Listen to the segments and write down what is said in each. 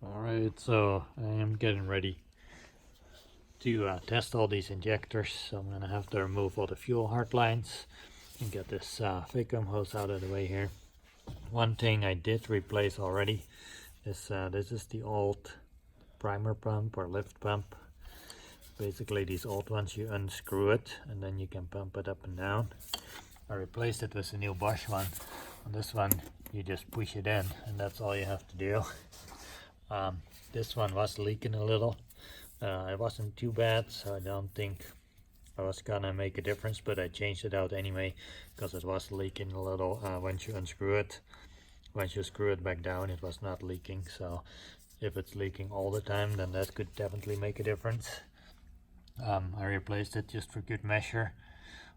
Alright, so I am getting ready to test all these injectors. So I'm gonna have to remove all the fuel hard lines and get this vacuum hose out of the way here. One thing I did replace already is this is the old primer pump or lift pump. Basically these old ones, you unscrew it and then you can pump it up and down. I replaced it with a new Bosch one. On this one you just push it in and that's all you have to do. This one was leaking a little. It wasn't too bad, so I don't think I was gonna make a difference, but I changed it out anyway because it was leaking a little once you unscrew it. Once you screw it back down, it was not leaking, so if it's leaking all the time, then that could definitely make a difference. I replaced it just for good measure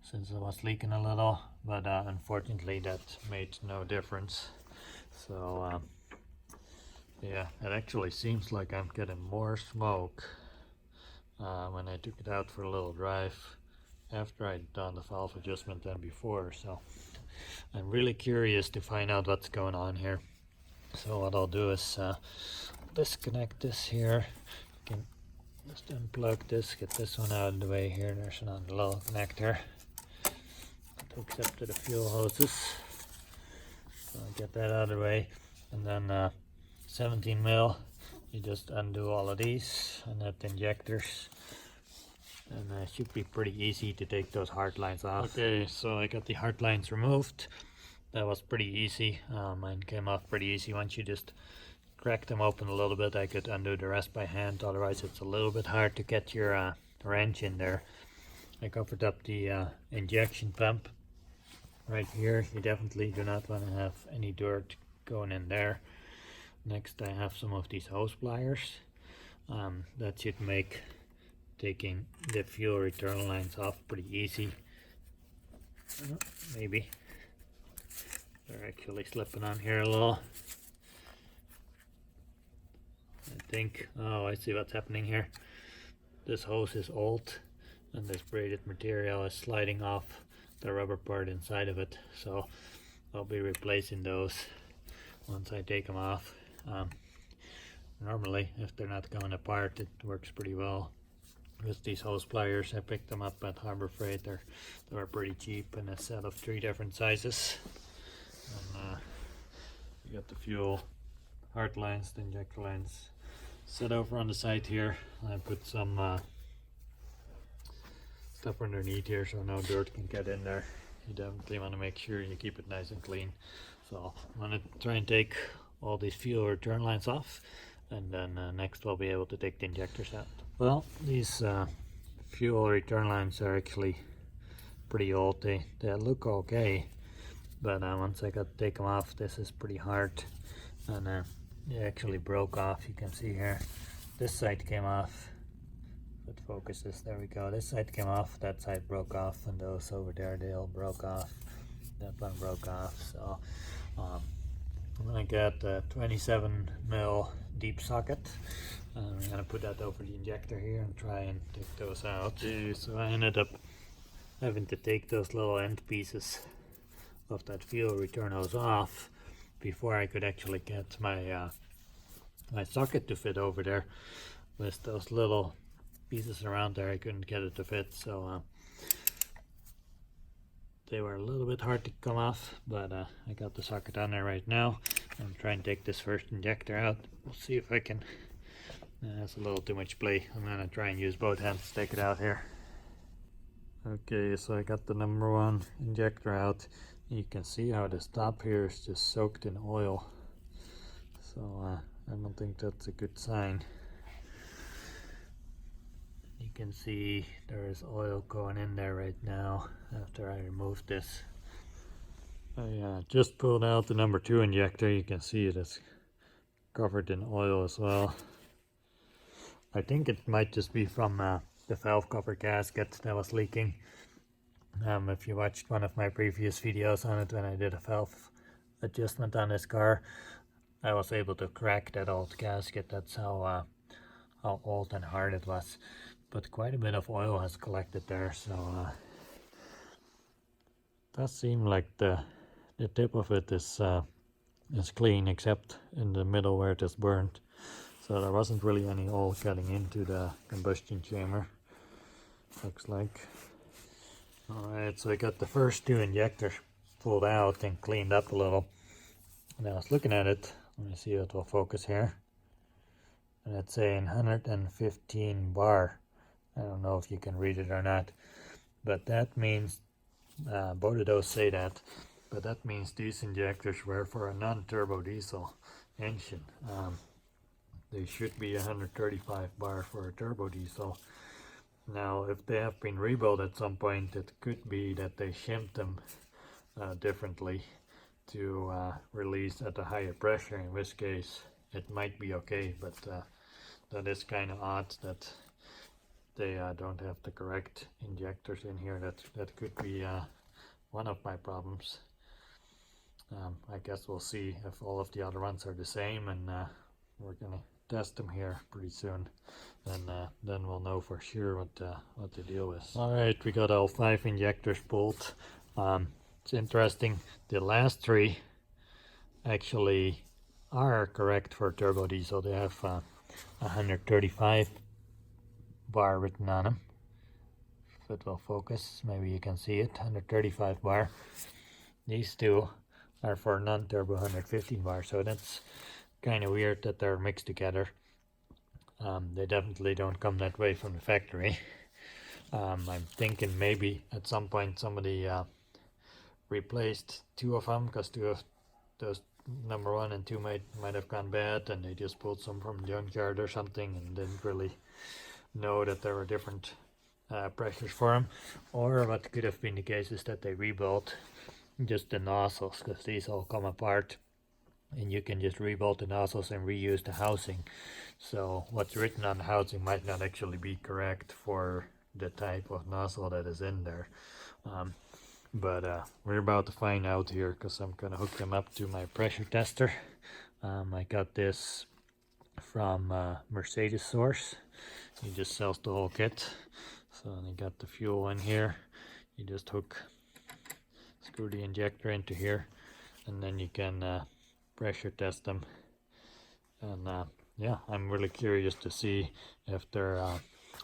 since it was leaking a little, but unfortunately that made no difference. So yeah, it actually seems like I'm getting more smoke when I took it out for a little drive after I'd done the valve adjustment than before. So I'm really curious to find out what's going on here. So what I'll do is disconnect this here. You can just unplug this, get this one out of the way here. There's another little connector that hooks up to the fuel hoses. So I'll get that out of the way, and then 17 mil, you just undo all of these and that injectors, and it should be pretty easy to take those hard lines off. Okay, so I got the hard lines removed. That was pretty easy. Mine came off pretty easy. Once you just crack them open a little bit, I could undo the rest by hand, otherwise it's a little bit hard to get your wrench in there. I covered up the injection pump right here. You definitely do not want to have any dirt going in there. Next I have some of these hose pliers. That should make taking the fuel return lines off pretty easy. Maybe. They're actually slipping on here a little. I think, oh, I see what's happening here. This hose is old and this braided material is sliding off the rubber part inside of it. So I'll be replacing those once I take them off. Normally, if they're not going apart, it works pretty well. With these hose pliers, I picked them up at Harbor Freight. They were pretty cheap in a set of 3 different sizes. And you got the fuel hard lines, the injector lines set over on the side here. I put some stuff underneath here so no dirt can get in there. You definitely want to make sure you keep it nice and clean. So I'm going to try and take all these fuel return lines off, and then next we'll be able to take the injectors out. Well, these fuel return lines are actually pretty old. They look okay, but once I got to take them off, this is pretty hard, and they actually broke off. You can see here, this side came off. If it focuses, there we go. This side came off, that side broke off, and those over there, they all broke off. That one broke off. So I'm gonna get a 27 mil deep socket. I'm gonna put that over the injector here and try and take those out. Okay, so I ended up having to take those little end pieces of that fuel return hose off before I could actually get my my socket to fit over there. With those little pieces around there, I couldn't get it to fit, so they were a little bit hard to come off, but I got the socket on there right now. I'm trying to take this first injector out. We'll see if I can. That's a little too much play. I'm gonna try and use both hands to take it out here. Okay, so I got the number 1 injector out. You can see how this top here is just soaked in oil. So I don't think that's a good sign. You can see there is oil going in there right now after I removed this. I just pulled out the number 2 injector. You can see it is covered in oil as well. I think it might just be from the valve cover gasket that was leaking. If you watched one of my previous videos on it when I did a valve adjustment on this car, I was able to crack that old gasket. That's how old and hard it was. But quite a bit of oil has collected there, so does seem like the tip of it is clean, except in the middle where it is burnt. So there wasn't really any oil getting into the combustion chamber, looks like. Alright, so I got the first two injectors pulled out and cleaned up a little. And I was looking at it, let me see if it will focus here. And it's saying 115 bar. I don't know if you can read it or not, but that means, both of those say that, but that means these injectors were for a non-turbo diesel engine. They should be 135 bar for a turbo diesel. Now, if they have been rebuilt at some point, it could be that they shimped them differently to release at a higher pressure, in which case it might be okay, but that is kind of odd that they don't have the correct injectors in here. That could be one of my problems. I guess we'll see if all of the other ones are the same, and we're gonna test them here pretty soon, and then we'll know for sure what the deal is. All right, we got all 5 injectors pulled. It's interesting, the last 3 actually are correct for turbo diesel. They have 135 bar written on them. If it will focus, maybe you can see it, 135 bar. These 2 are for non-turbo 115 bar, so that's kind of weird that they're mixed together. They definitely don't come that way from the factory. I'm thinking maybe at some point somebody replaced 2 of them, because 2 of those number 1 and 2 might have gone bad, and they just pulled some from the junkyard or something and didn't really know that there were different pressures for them. Or what could have been the case is that they rebuilt just the nozzles, because these all come apart and you can just rebuild the nozzles and reuse the housing. So what's written on the housing might not actually be correct for the type of nozzle that is in there. But we're about to find out here, because I'm gonna hook them up to my pressure tester. I got this from Mercedes Source. He just sells the whole kit. So they got the fuel in here. You just screw the injector into here, and then you can pressure test them. And yeah, I'm really curious to see if they're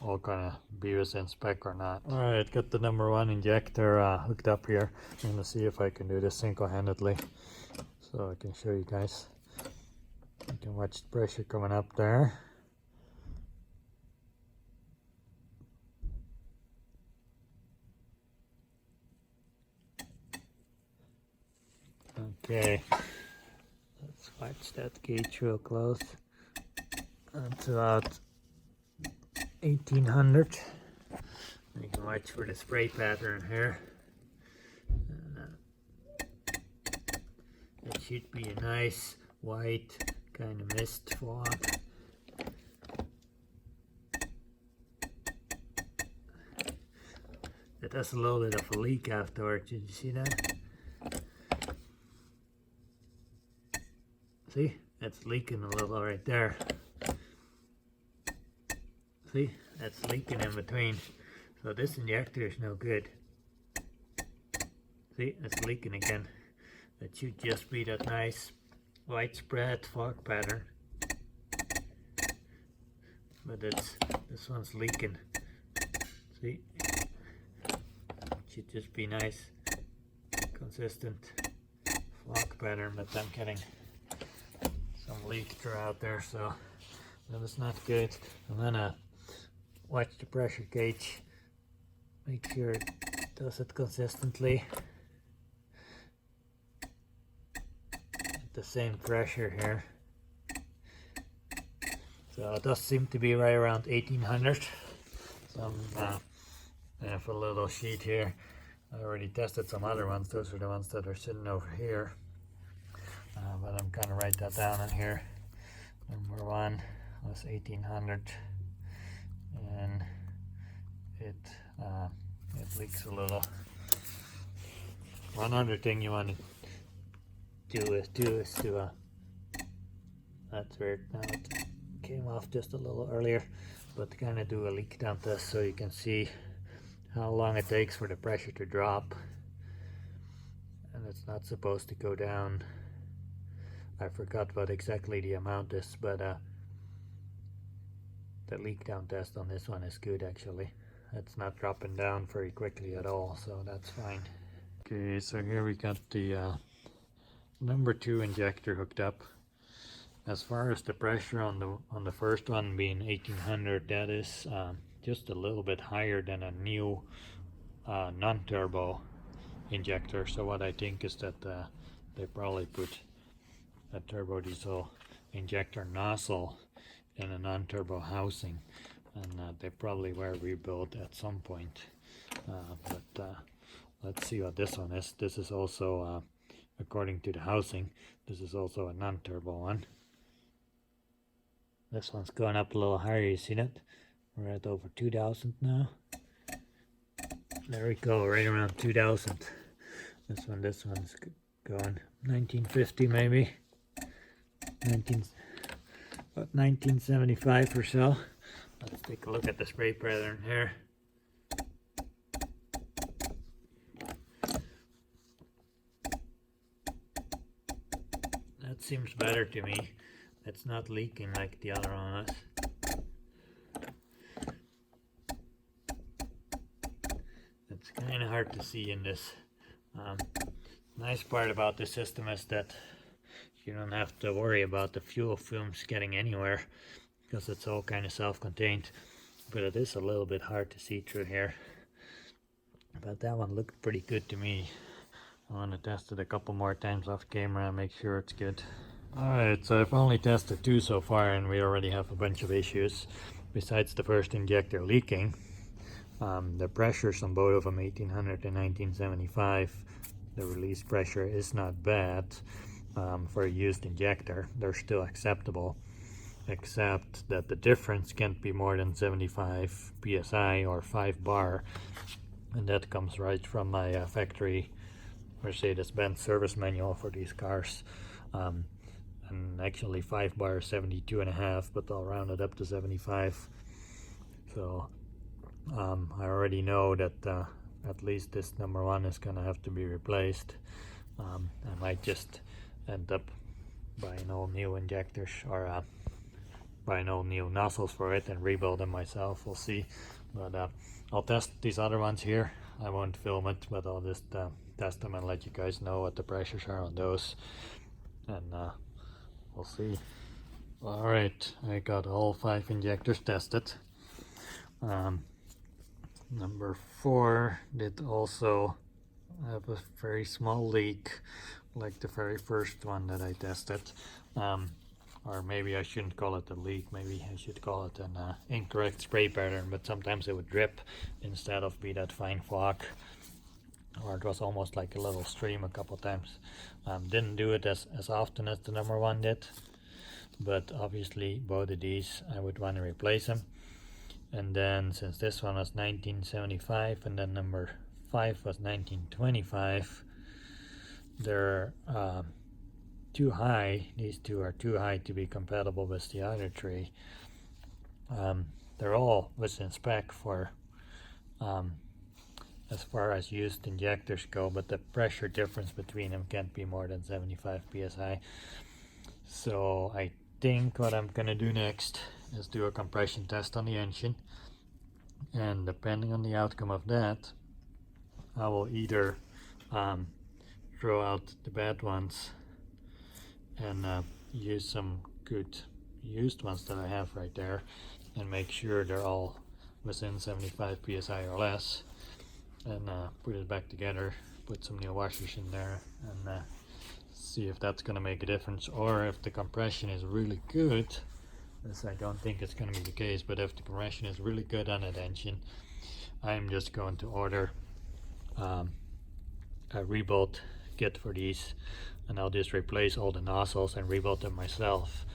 all gonna be within spec or not. Alright, got the number 1 injector hooked up here. I'm gonna see if I can do this single-handedly, so I can show you guys. You can watch the pressure coming up there. Okay, let's watch that gauge real close. That's about 1800. You can watch for the spray pattern here. And, it should be a nice white kind of mist fog. It has a little bit of a leak afterwards. Did you see that? See, it's leaking a little right there. See, that's leaking in between. So this injector is no good. See, it's leaking again. It should just be that nice widespread fog pattern. But this one's leaking. See? It should just be nice, consistent fog pattern, but I'm getting some leak throughout there, so that is not good. I'm gonna watch the pressure gauge, make sure it does it consistently at the same pressure here. So it does seem to be right around 1800. So I have a little sheet here. I already tested some other ones. Those are the ones that are sitting over here. But I'm gonna write that down in here. Number 1 was 1800, and it leaks a little. One other thing you want to do is to that's weird. Now it came off just a little earlier, but kind of do a leak down test so you can see how long it takes for the pressure to drop. And it's not supposed to go down. I forgot what exactly the amount is, but the leak down test on this one is good actually. It's not dropping down very quickly at all, so that's fine. Okay, so here we got the number 2 injector hooked up. As far as the pressure on the first one being 1800, that is just a little bit higher than a new non-turbo injector. So what I think is that they probably put a turbo diesel injector nozzle in a non-turbo housing, and they probably were rebuilt at some point. But let's see what this one is. This is also, according to the housing, this is also a non-turbo one. This one's going up a little higher, you see that? We're at over 2000 now. There we go, right around 2000. This one's going 1950 maybe. About 1975 or so. Let's take a look at the spray pattern here. That seems better to me. It's not leaking like the other one was. It's kind of hard to see in this. Nice part about the system is that you don't have to worry about the fuel fumes getting anywhere because it's all kind of self-contained, but it is a little bit hard to see through here. But that one looked pretty good to me. I want to test it a couple more times off camera and make sure it's good. Alright, so I've only tested 2 so far and we already have a bunch of issues. Besides the first injector leaking, the pressures on both of them, 1800 and 1975, the release pressure is not bad for a used injector. They're still acceptable, except that the difference can't be more than 75 psi or 5 bar, and that comes right from my factory Mercedes-Benz service manual for these cars. And actually 5 bar is 72.5, but I'll round it up to 75. So I already know that at least this number 1 is gonna have to be replaced. I might just end up buying all new injectors, or buying all new nozzles for it and rebuild them myself. We'll see. But I'll test these other ones here. I won't film it, but I'll just test them and let you guys know what the pressures are on those, and we'll see. Alright, I got all 5 injectors tested. Number 4 did also have a very small leak, like the very first one that I tested. Or maybe I shouldn't call it a leak, maybe I should call it an incorrect spray pattern, but sometimes it would drip instead of be that fine flock. Or it was almost like a little stream a couple times. Didn't do it as often as the number 1 did, but obviously both of these I would want to replace them. And then since this one was 1975 and then number 5 was 1925, they're too high. These 2 are too high to be compatible with the other 3. They're all within spec for as far as used injectors go, but the pressure difference between them can't be more than 75 psi. So I think what I'm gonna do next is do a compression test on the engine, and depending on the outcome of that, I will either throw out the bad ones and use some good used ones that I have right there and make sure they're all within 75 psi or less, and put it back together, put some new washers in there, and see if that's going to make a difference. Or if the compression is really good, this I don't think it's going to be the case, but if the compression is really good on that engine, I'm just going to order a rebuild kit for these, and I'll just replace all the nozzles and rebuild them myself,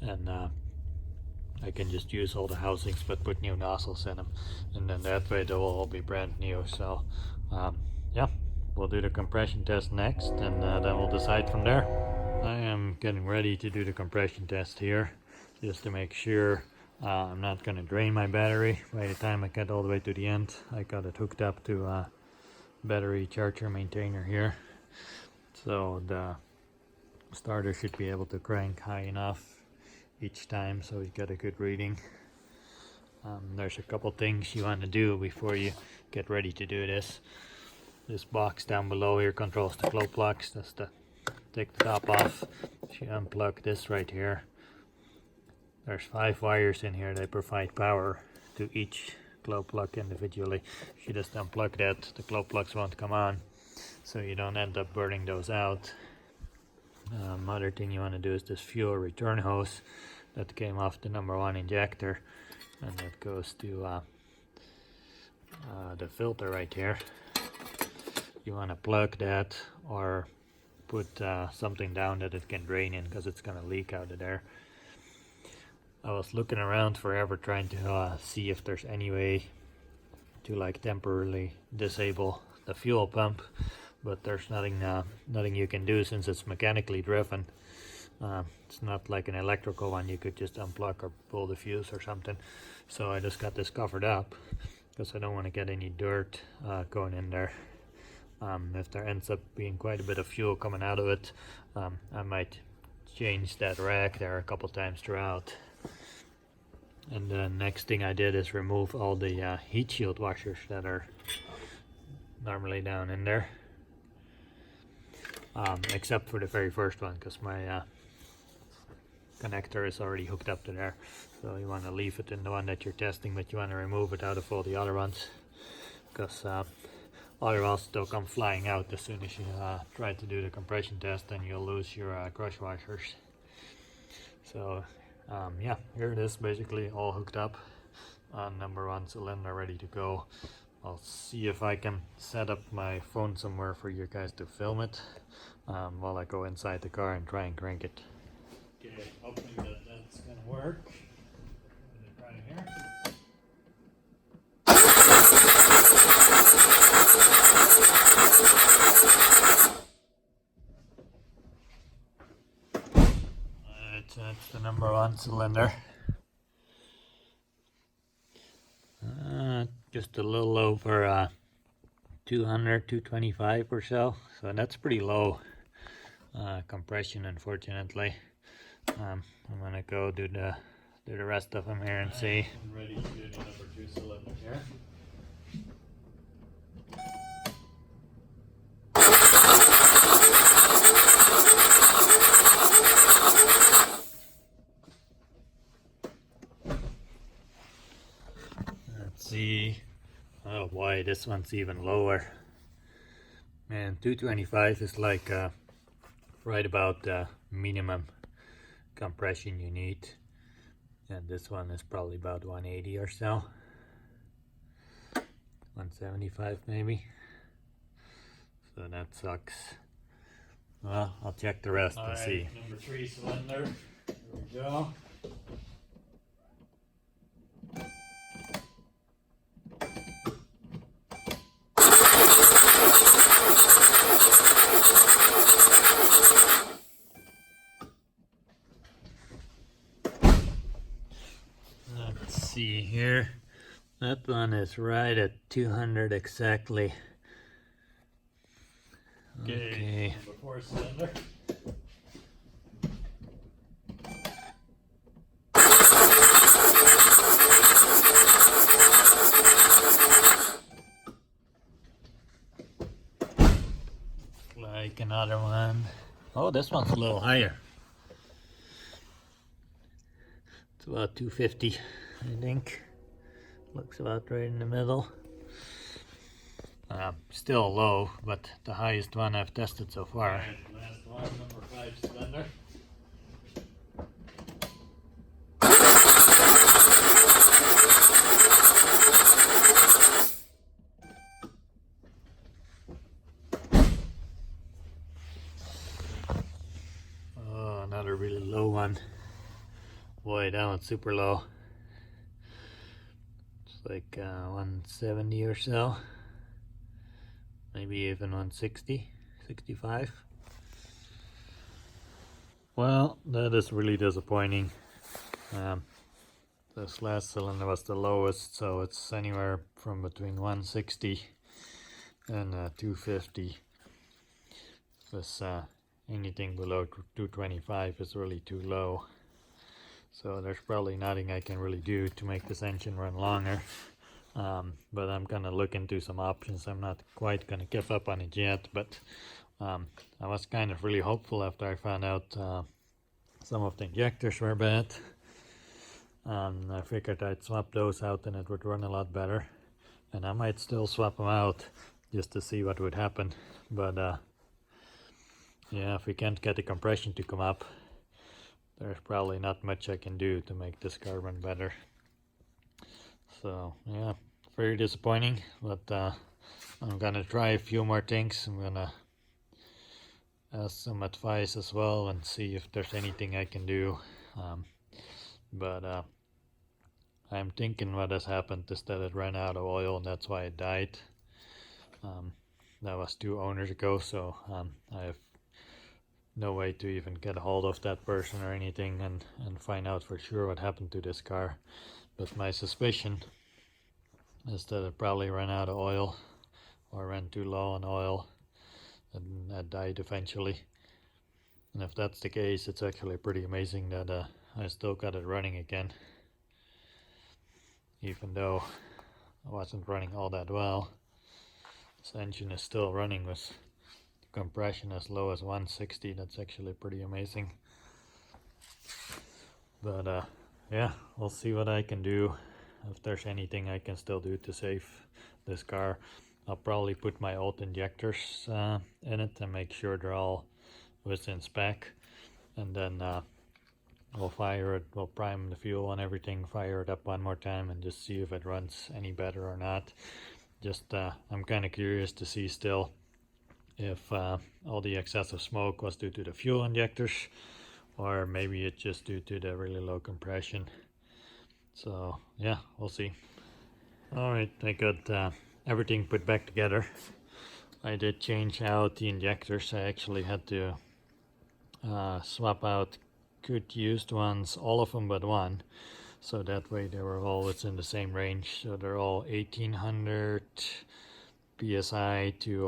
and I can just use all the housings but put new nozzles in them, and then that way they will all be brand new. So yeah, we'll do the compression test next, and then we'll decide from there. I am getting ready to do the compression test here, just to make sure I'm not going to drain my battery by the time I get all the way to the end. I got it hooked up to a battery charger maintainer here, so the starter should be able to crank high enough each time so we get a good reading. There's a couple things you want to do before you get ready to do this. This box down below here controls the glow plugs. That's to take the top off. If you unplug this right here, there's 5 wires in here. They provide power to each glow plug individually. If you just unplug that, the glow plugs won't come on, so you don't end up burning those out. Other thing you want to do is this fuel return hose that came off the #1 injector, and it goes to the filter right here. You want to plug that or put something down that it can drain in, because it's going to leak out of there. I was looking around forever trying to see if there's any way to like temporarily disable the fuel pump, but there's nothing you can do since it's mechanically driven. It's not like an electrical one. You could just unplug or pull the fuse or something. So I just got this covered up because I don't want to get any dirt going in there. If there ends up being quite a bit of fuel coming out of it, I might change that rack there a couple times throughout. And the next thing I did is remove all the heat shield washers that are normally down in there, except for the very first one, because my connector is already hooked up to there. So you want to leave it in the one that you're testing, but you want to remove it out of all the other ones, because otherwise they'll come flying out as soon as you try to do the compression test, and you'll lose your crush washers. So yeah, here it is, basically all hooked up on #1 cylinder, ready to go. I'll see if I can set up my phone somewhere for you guys to film it while I go inside the car and try and crank it. Okay, hoping that that's gonna work. Put it right here. That's the #1 cylinder. Just a little over 200, 225 or so. So that's pretty low compression, unfortunately. I'm gonna go do the rest of them here and see. I'm ready to do the #2 cylinder here. Let's see. Oh boy, this one's even lower. Man, 225 is like right about the minimum compression you need, and this one is probably about 180 or so, 175 maybe. So that sucks. Well, I'll check the rest and see. #3 cylinder. Here we go. Let's see here. That one is right at 200 exactly. Okay. #4 cylinder. Like another one. Oh, this one's a little higher. It's about 250, I think. Looks about right in the middle. Still low, but the highest one I've tested so far. Right, last one, #5 cylinder. Oh, another really low one. Boy, that one's super low. It's like 170 or so. Maybe even 160, 65. Well, that is really disappointing. This last cylinder was the lowest, so it's anywhere from between 160 and 250. This anything below 225 is really too low. So there's probably nothing I can really do to make this engine run longer. But I'm gonna look into some options. I'm not quite gonna give up on it yet, but I was kind of really hopeful after I found out some of the injectors were bad. I figured I'd swap those out and it would run a lot better. And I might still swap them out just to see what would happen. But yeah, if we can't get the compression to come up, there's probably not much I can do to make this car run better. So yeah, very disappointing, but I'm gonna try a few more things. I'm gonna ask some advice as well and see if there's anything I can do. But I'm thinking what has happened is that it ran out of oil and that's why it died. That was 2 owners ago, so I have no way to even get a hold of that person or anything and find out for sure what happened to this car. But my suspicion is that it probably ran out of oil or ran too low on oil and that died eventually. And if that's the case, it's actually pretty amazing that I still got it running again, even though I wasn't running all that well. This engine is still running with compression as low as 160. That's actually pretty amazing. But yeah, we'll see what I can do. If there's anything I can still do to save this car, I'll probably put my old injectors in it and make sure they're all within spec, and then we'll fire it, we'll prime the fuel and everything, fire it up one more time and just see if it runs any better or not. Just I'm kind of curious to see still if all the excessive smoke was due to the fuel injectors, or maybe it's just due to the really low compression. So yeah, we'll see. Alright, I got everything put back together. I did change out the injectors. I actually had to swap out good used ones, all of them but one, so that way they were all within the same range. So they're all 1800 psi to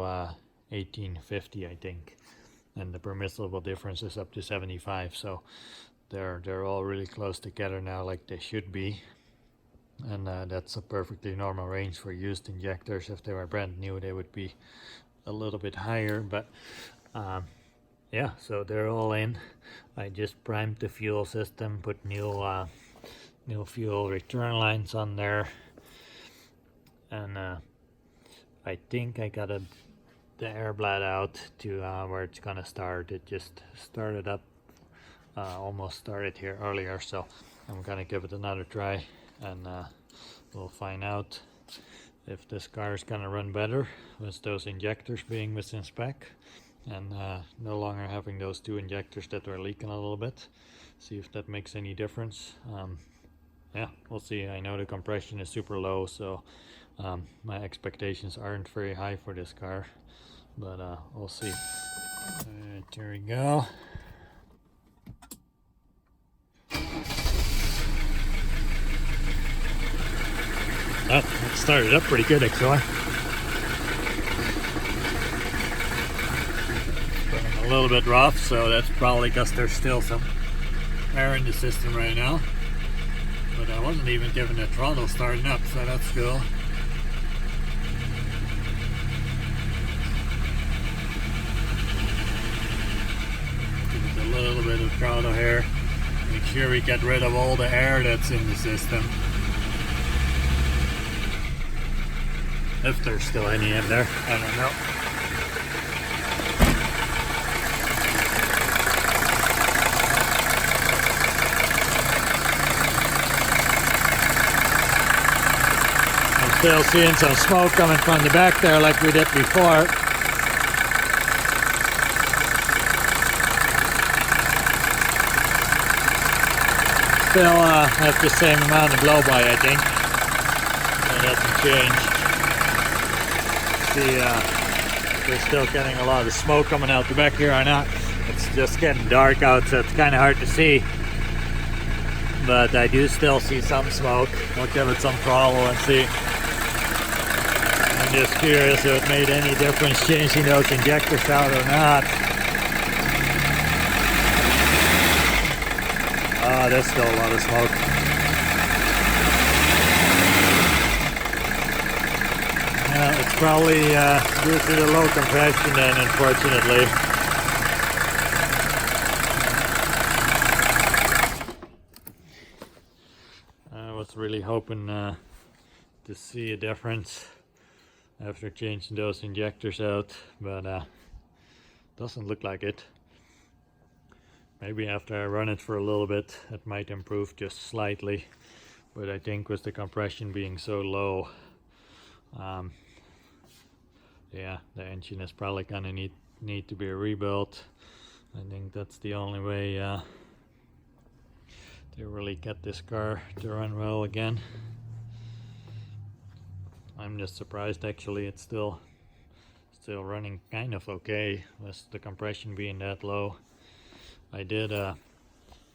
1850, I think, and the permissible difference is up to 75. So they're all really close together now, like they should be, and that's a perfectly normal range for used injectors. If they were brand new, they would be a little bit higher, but yeah, so they're all in. I just primed the fuel system, put new fuel return lines on there, and I think I got the air blade out to where it's gonna start. It just started up, almost started here earlier, so I'm gonna give it another try, and we'll find out if this car is gonna run better with those injectors being within spec and no longer having those 2 injectors that were leaking a little bit. See if that makes any difference. Yeah, we'll see. I know the compression is super low, so my expectations aren't very high for this car, but we'll see. Alright, here we go. That started up pretty good, actually. A little bit rough, so that's probably because there's still some air in the system right now. But I wasn't even given the throttle starting up, so that's cool. Give it a little bit of throttle here. Make sure we get rid of all the air that's in the system. If there's still any in there, I don't know. I'm still seeing some smoke coming from the back there like we did before. Still have the same amount of blow by, I think. That hasn't changed. See, we're still getting a lot of smoke coming out the back here or not. It's just getting dark out, so it's kind of hard to see. But I do still see some smoke. I'll give it some throttle and see. I'm just curious if it made any difference changing those injectors out or not. there's still a lot of smoke. It's probably due to the low compression then, unfortunately. I was really hoping to see a difference after changing those injectors out, but doesn't look like it. Maybe after I run it for a little bit it might improve just slightly, but I think with the compression being so low, yeah, the engine is probably gonna need to be rebuilt. I think that's the only way to really get this car to run well again. I'm just surprised actually it's still running kind of okay with the compression being that low. I did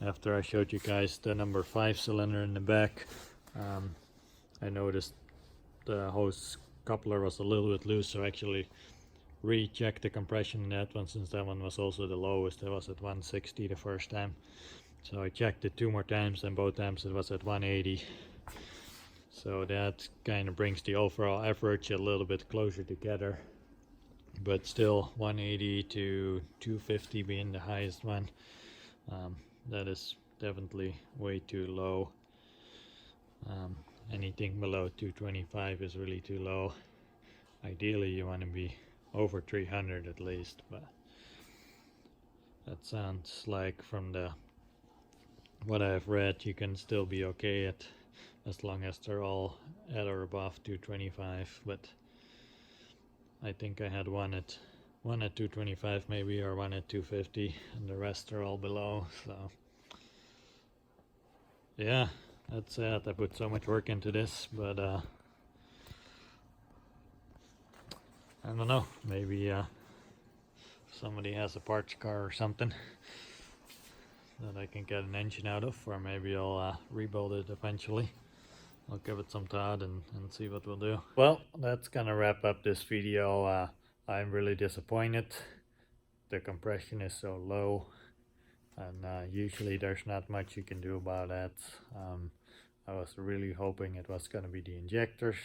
after I showed you guys the number 5 cylinder in the back, I noticed the hose coupler was a little bit loose, so I actually rechecked the compression in that one, since that one was also the lowest. It was at 160 the first time, so I checked it 2 more times, and both times it was at 180. So that kind of brings the overall average a little bit closer together, but still 180 to 250 being the highest one. That is definitely way too low. Anything below 225 is really too low. Ideally you want to be over 300 at least, but that sounds like from the what I've read you can still be okay at, as long as they're all at or above 225. But I think I had one at 225 maybe, or one at 250, and the rest are all below. So yeah, that's it. I put so much work into this, but I don't know, maybe somebody has a parts car or something that I can get an engine out of, or maybe I'll rebuild it eventually. I'll give it some thought and see what we'll do. Well, that's gonna wrap up this video. I'm really disappointed. The compression is so low, and usually there's not much you can do about that. I was really hoping it was gonna be the injectors.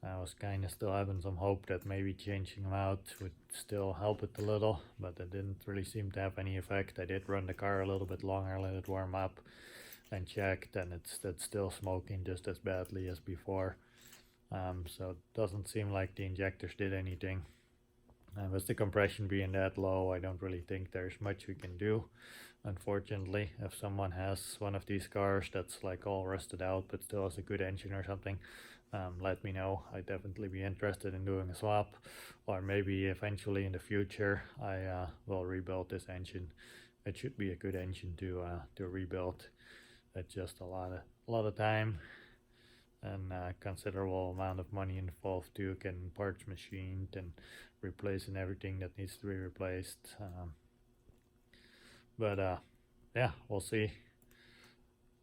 I was kind of still having some hope that maybe changing them out would still help it a little, but it didn't really seem to have any effect. I did run the car a little bit longer, let it warm up, and checked, and it's still smoking just as badly as before. So it doesn't seem like the injectors did anything. With the compression being that low, I don't really think there's much we can do, unfortunately. If someone has one of these cars that's like all rusted out but still has a good engine or something, let me know. I'd definitely be interested in doing a swap, or maybe eventually in the future I will rebuild this engine. It should be a good engine to rebuild. It's just a lot of time and a considerable amount of money involved too, getting parts machined and replacing everything that needs to be replaced. But yeah, we'll see.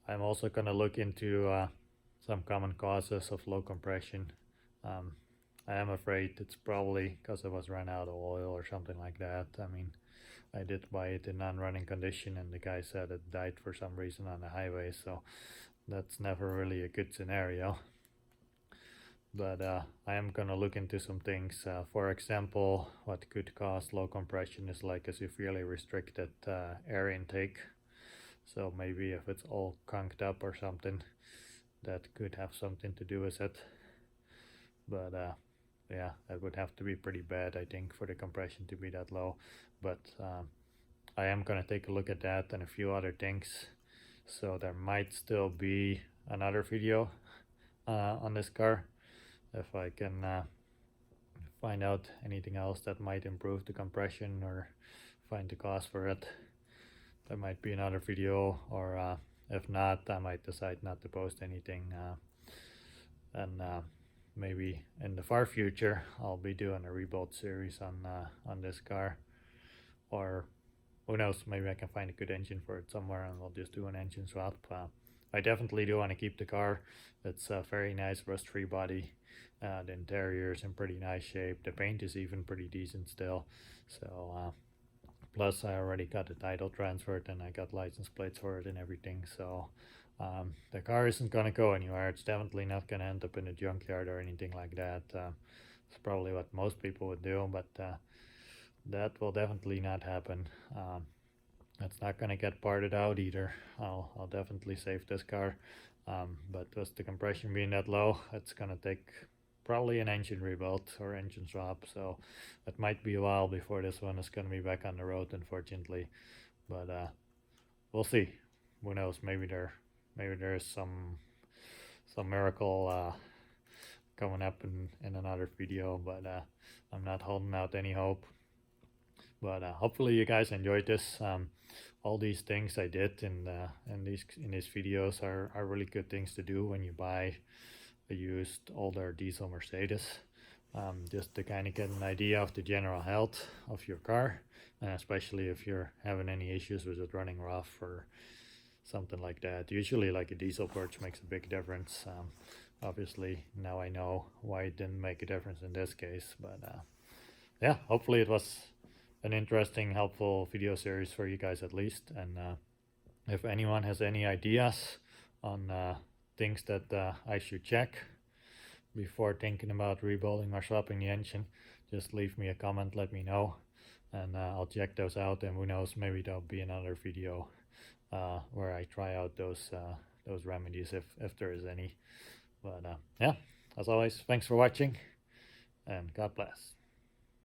I'm also gonna look into some common causes of low compression. I am afraid it's probably because it was run out of oil or something like that. I mean, I did buy it in non-running condition, and the guy said it died for some reason on the highway, so that's never really a good scenario. But I am gonna look into some things. For example, what could cause low compression is like a severely restricted air intake. So maybe if it's all conked up or something, that could have something to do with it. But yeah, that would have to be pretty bad, I think, for the compression to be that low. But I am gonna take a look at that and a few other things. So there might still be another video on this car if I can find out anything else that might improve the compression or find the cause for it. There might be another video, or if not, I might decide not to post anything, and maybe in the far future I'll be doing a rebuild series on this car, or who knows, maybe I can find a good engine for it somewhere and we'll just do an engine swap. I definitely do want to keep the car. It's a very nice rust-free body. The interior is in pretty nice shape. The paint is even pretty decent still. So Plus, I already got the title transferred and I got license plates for it and everything. So the car isn't going to go anywhere. It's definitely not going to end up in a junkyard or anything like that. It's probably what most people would do, but that will definitely not happen. It's not going to get parted out either. I'll definitely save this car. But with the compression being that low, it's going to take probably an engine rebuild or engine swap. So it might be a while before this one is going to be back on the road, unfortunately. But we'll see. Who knows? Maybe there's some miracle coming up in another video. But I'm not holding out any hope. But hopefully you guys enjoyed this. All these things I did in these videos are really good things to do when you buy a used older diesel Mercedes, just to kind of get an idea of the general health of your car, and especially if you're having any issues with it running rough or something like that. Usually like a diesel purge makes a big difference. Obviously now I know why it didn't make a difference in this case, but yeah, hopefully it was an interesting, helpful video series for you guys at least. And if anyone has any ideas on things that I should check before thinking about rebuilding or swapping the engine, just leave me a comment, let me know, and I'll check those out. And who knows, maybe there'll be another video where I try out those remedies if there is any. But yeah, as always, thanks for watching, and God bless.